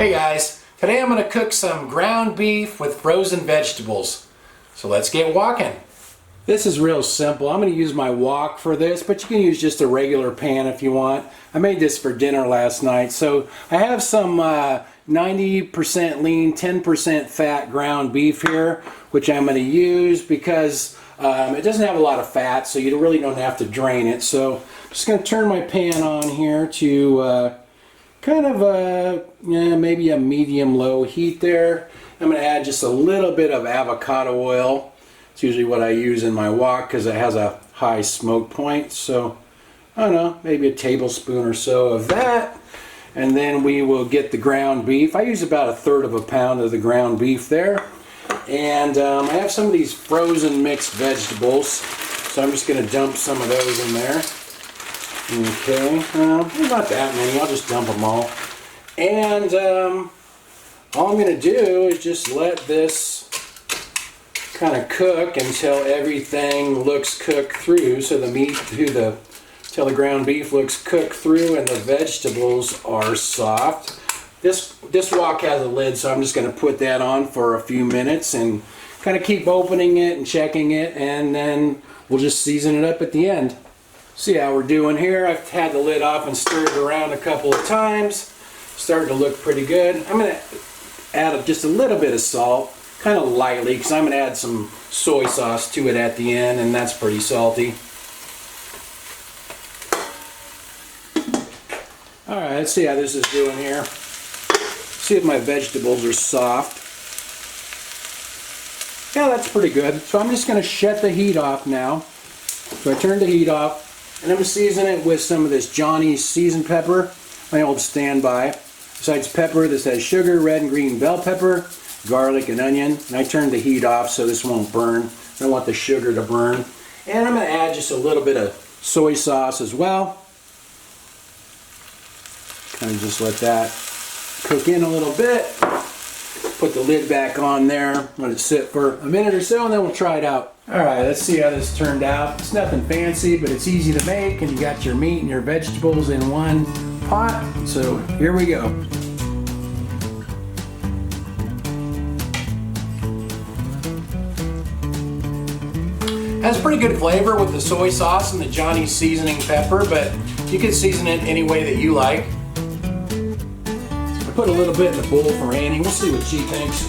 Hey guys, today I'm going to cook some ground beef with frozen vegetables. So let's get walking. This is real simple. I'm going to use my wok for this, but you can use just a regular pan if you want. I made this for dinner last night. So I have some 90% lean, 10% fat ground beef here, which I'm going to use because it doesn't have a lot of fat, so you really don't have to drain it. So I'm just going to turn my pan on here to kind of maybe a medium-low heat there. I'm going to add just a little bit of avocado oil. It's usually what I use in my wok because it has a high smoke point. So, I don't know, maybe a tablespoon or so of that. And then we will get the ground beef. I use about 1/3 of a pound of the ground beef there. And I have some of these frozen mixed vegetables. So I'm just going to dump some of those in there. Okay, not that many. I'll just dump them all. And all I'm going to do is just let this kind of cook until everything looks cooked through. So the meat till the ground beef looks cooked through and the vegetables are soft. This wok has a lid, so I'm just going to put that on for a few minutes and kind of keep opening it and checking it, and then we'll just season it up at the end. See how we're doing here. I've had the lid off and stirred it around a couple of times. Starting to look pretty good. I'm going to add just a little bit of salt, kind of lightly, because I'm going to add some soy sauce to it at the end, and that's pretty salty. Alright, let's see how this is doing here. See if my vegetables are soft. Yeah, that's pretty good. So I'm just going to shut the heat off now. So I turn the heat off. And I'm going to season it with some of this Johnny's seasoned pepper, my old standby. Besides pepper, this has sugar, red and green bell pepper, garlic and onion. And I turned the heat off so this won't burn. I don't want the sugar to burn. And I'm going to add just a little bit of soy sauce as well. Kind of just let that cook in a little bit. Put the lid back on there. Let it sit for a minute or so and then we'll try it out. Alright, let's see how this turned out. It's nothing fancy, but it's easy to make, and you got your meat and your vegetables in one pot. So here we go. Has pretty good flavor with the soy sauce and the Johnny's seasoning pepper, but you can season it any way that you like. I put a little bit in the bowl for Annie. We'll see what she thinks.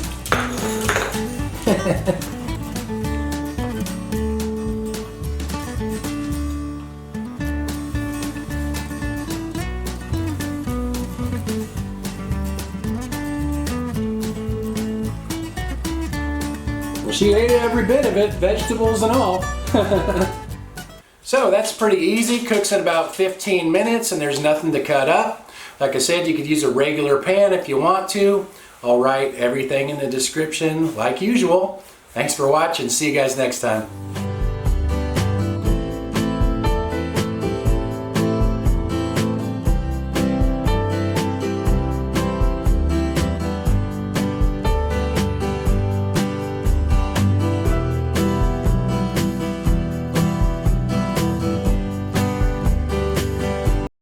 She ate every bit of it, vegetables and all. So that's pretty easy. Cooks in about 15 minutes and there's nothing to cut up. Like I said, you could use a regular pan if you want to. I'll write everything in the description like usual. Thanks for watching. See you guys next time.